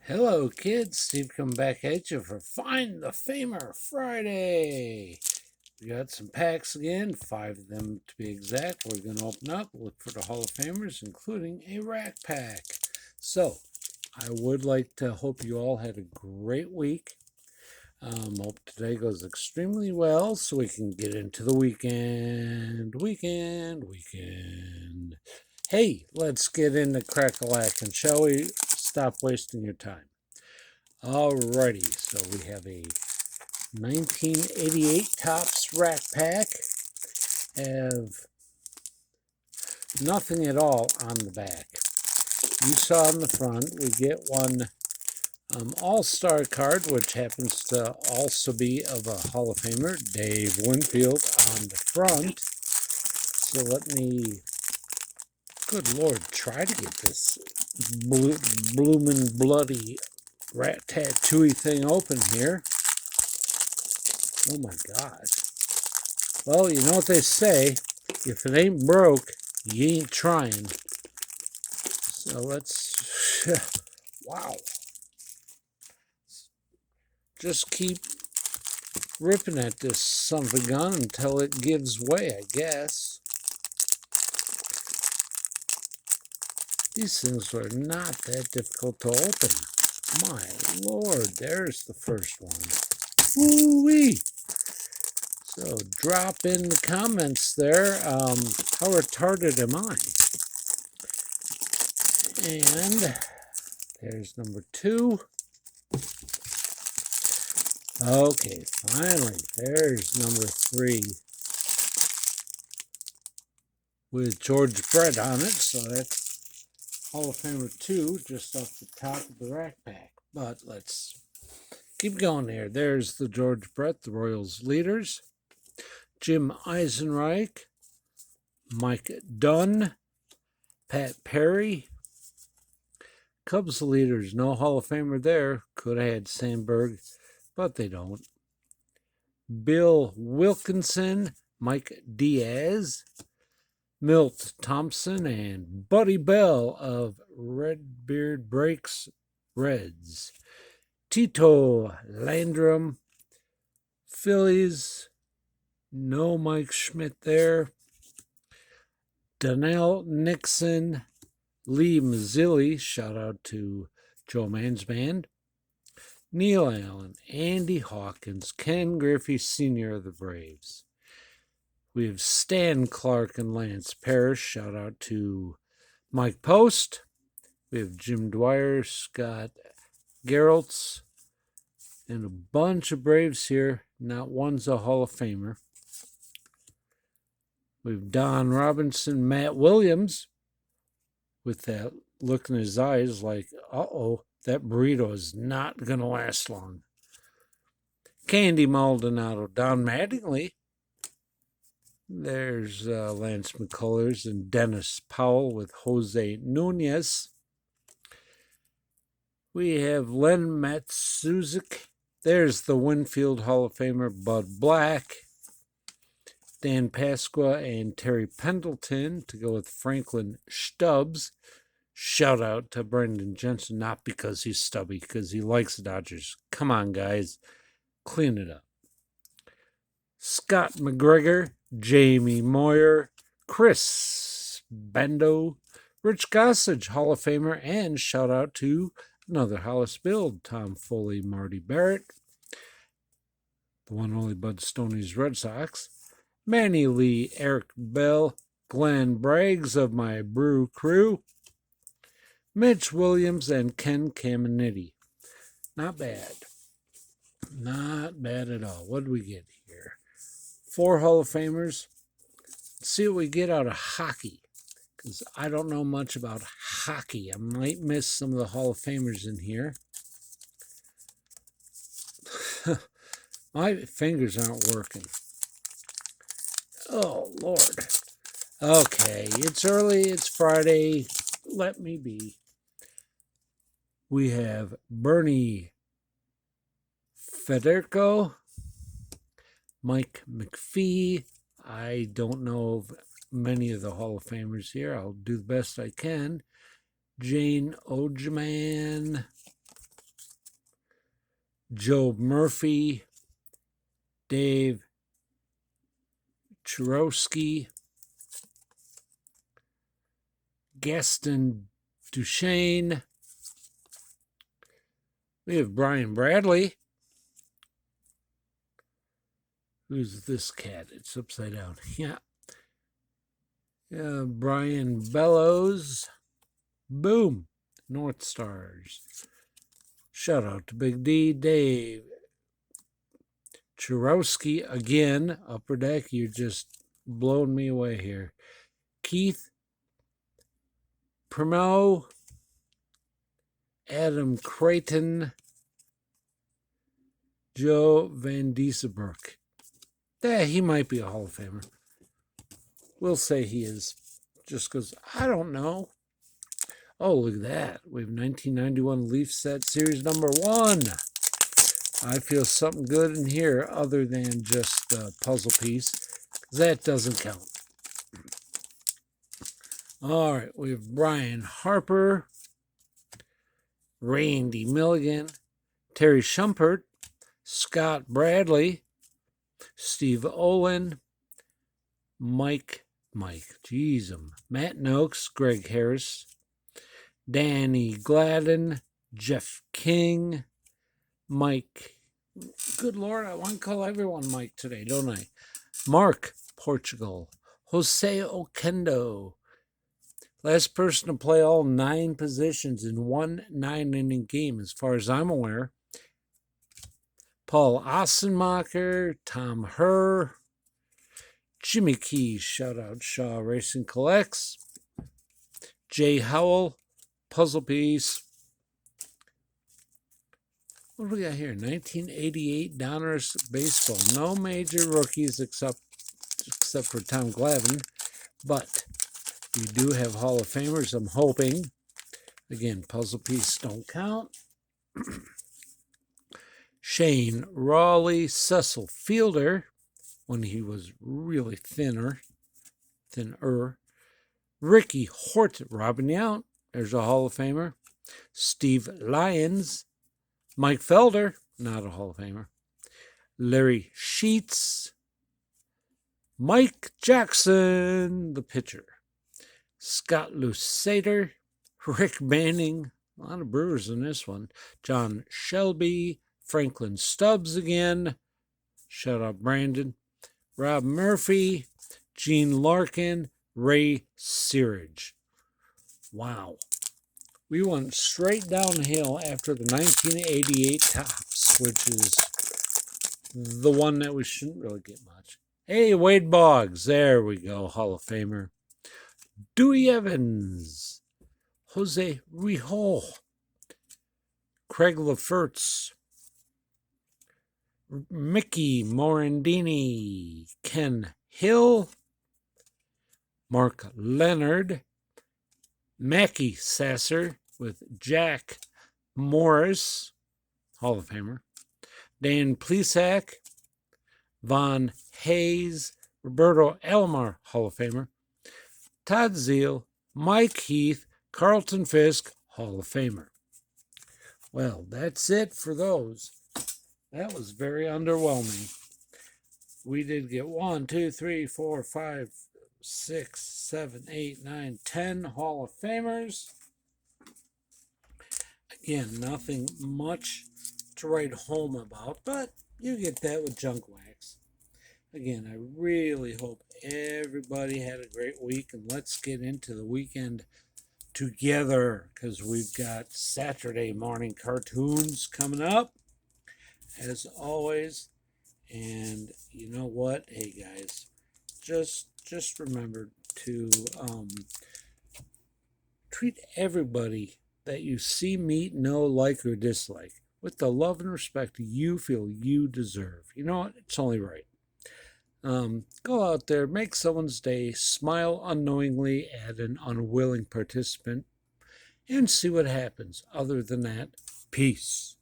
Hello, kids. Steve coming back at you for Find the Famer Friday. We got some packs again, 5 of them to be exact. We're going to open up, look for the Hall of Famers, including a rack pack. So, I would like to hope you all had a great week. Hope today goes extremely well so we can get into the weekend. Hey, let's get into crack-a-lackin', shall we? Stop wasting your time. Alrighty, so we have a 1988 Topps rack pack. Have nothing at all on the back. You saw on the front, we get one All-Star card, which happens to also be of a Hall of Famer, Dave Winfield, on the front. So let me, good Lord, try to get this bloomin' bloody rat tattooey thing open here. Oh my gosh. Well, you know what they say, if it ain't broke, you ain't trying. So let's, wow. Just keep ripping at this son of a gun until it gives way, I guess. These things are not that difficult to open. My Lord, there's the first one. Woo-wee! So drop in the comments there, how retarded am I? And there's number 2. Okay, finally, there's number 3 with George Brett on it, so that's Hall of Famer 2 just off the top of the rack pack. But let's keep going here. There's the George Brett, the Royals leaders. Jim Eisenreich, Mike Dunn, Pat Perry. Cubs leaders, no Hall of Famer there. Could have had Sandberg, but they don't. Bill Wilkinson, Mike Diaz, Milt Thompson, and Buddy Bell of Redbeard Breaks Reds. Tito Landrum, Phillies, no Mike Schmidt there. Donnell Nixon, Lee Mazzilli, shout out to Joe Mann's band. Neil Allen, Andy Hawkins, Ken Griffey Sr. of the Braves. We have Stan Clark and Lance Parrish, shout out to Mike Post. We have Jim Dwyer, Scott Geraltz, and a bunch of Braves here. Not one's a Hall of Famer. We have Don Robinson, Matt Williams, with that look in his eyes like, uh-oh, that burrito is not going to last long. Candy Maldonado, Don Mattingly. There's Lance McCullers and Dennis Powell with Jose Nunez. We have Len Matsuzik. There's the Winfield Hall of Famer, Bud Black. Dan Pasqua and Terry Pendleton to go with Franklin Stubbs. Shout out to Brendan Jensen, not because he's stubby, because he likes the Dodgers. Come on, guys. Clean it up. Scott McGregor, Jamie Moyer, Chris Bendo, Rich Gossage, Hall of Famer, and shout out to another Hollis build, Tom Foley, Marty Barrett, the one only Bud Stoney's Red Sox, Manny Lee, Eric Bell, Glenn Braggs of my Brew Crew, Mitch Williams, and Ken Caminiti. Not bad. Not bad at all. What do we get here? 4 Hall of Famers. Let's see what we get out of hockey, because I don't know much about hockey. I might miss some of the Hall of Famers in here. My fingers aren't working. Oh, Lord. Okay, it's early, it's Friday. Let me be. We have Bernie Federico, Mike McPhee. I don't know of many of the Hall of Famers here. I'll do the best I can. Jane Ogeman, Joe Murphy, Dave Churowski, Gaston Duchesne. We have Brian Bradley. Who's this cat? It's upside down. Yeah. Brian Bellows. Boom. North Stars. Shout out to Big D. Dave Churowski again. Upper Deck, you're just blowing me away here. Keith Primo. Adam Creighton. Joe Van Diesebroek. Yeah, he might be a Hall of Famer. We'll say he is, just because I don't know. Oh, look at that. We have 1991 Leaf Set Series number 1. I feel something good in here other than just a puzzle piece. That doesn't count. All right, we have Brian Harper, Randy Milligan, Terry Shumpert, Scott Bradley, Steve Olin, Matt Noakes, Greg Harris, Danny Gladden, Jeff King, Mike. Good Lord, I want to call everyone Mike today, don't I? Mark Portugal, Jose Oquendo. Last person to play all 9 positions in one 9-inning game, as far as I'm aware. Paul Ossenmacher, Tom Herr, Jimmy Keys, shout out Shaw Racing Collects, Jay Howell, puzzle piece. What do we got here? 1988 Donruss Baseball. No major rookies except for Tom Glavine, but we do have Hall of Famers, I'm hoping. Again, puzzle piece don't count. Shane Rawley, Cecil Fielder, when he was really thinner. Ricky Hort, Robin Yount, there's a Hall of Famer. Steve Lyons, Mike Felder, not a Hall of Famer. Larry Sheets, Mike Jackson, the pitcher. Scott Lusader, Rick Manning, a lot of Brewers in this one. John Shelby, Franklin Stubbs again. Shout out Brandon. Rob Murphy, Gene Larkin, Ray Searage. Wow. We went straight downhill after the 1988 Topps, which is the one that we shouldn't really get much. Hey, Wade Boggs. There we go. Hall of Famer. Dewey Evans. Jose Rijo. Craig Lefferts. Mickey Morandini. Ken Hill. Mark Leonard. Mackie Sasser with Jack Morris, Hall of Famer. Dan Plesac. Von Hayes. Roberto Alomar, Hall of Famer. Todd Zeal. Mike Heath. Carlton Fisk, Hall of Famer. Well, that's it for those. That was very underwhelming. We did get 1, 2, 3, 4, 5, 6, 7, 8, 9, 10 Hall of Famers. Again, nothing much to write home about, but you get that with junk wax. Again, I really hope everybody had a great week, and let's get into the weekend together, because we've got Saturday morning cartoons coming up, as always. And you know what? Hey, guys, just remember to treat everybody that you see, meet, know, like, or dislike with the love and respect you feel you deserve. You know what? It's only right. Go out there, make someone's day, smile unknowingly at an unwilling participant, and see what happens. Other than that, peace.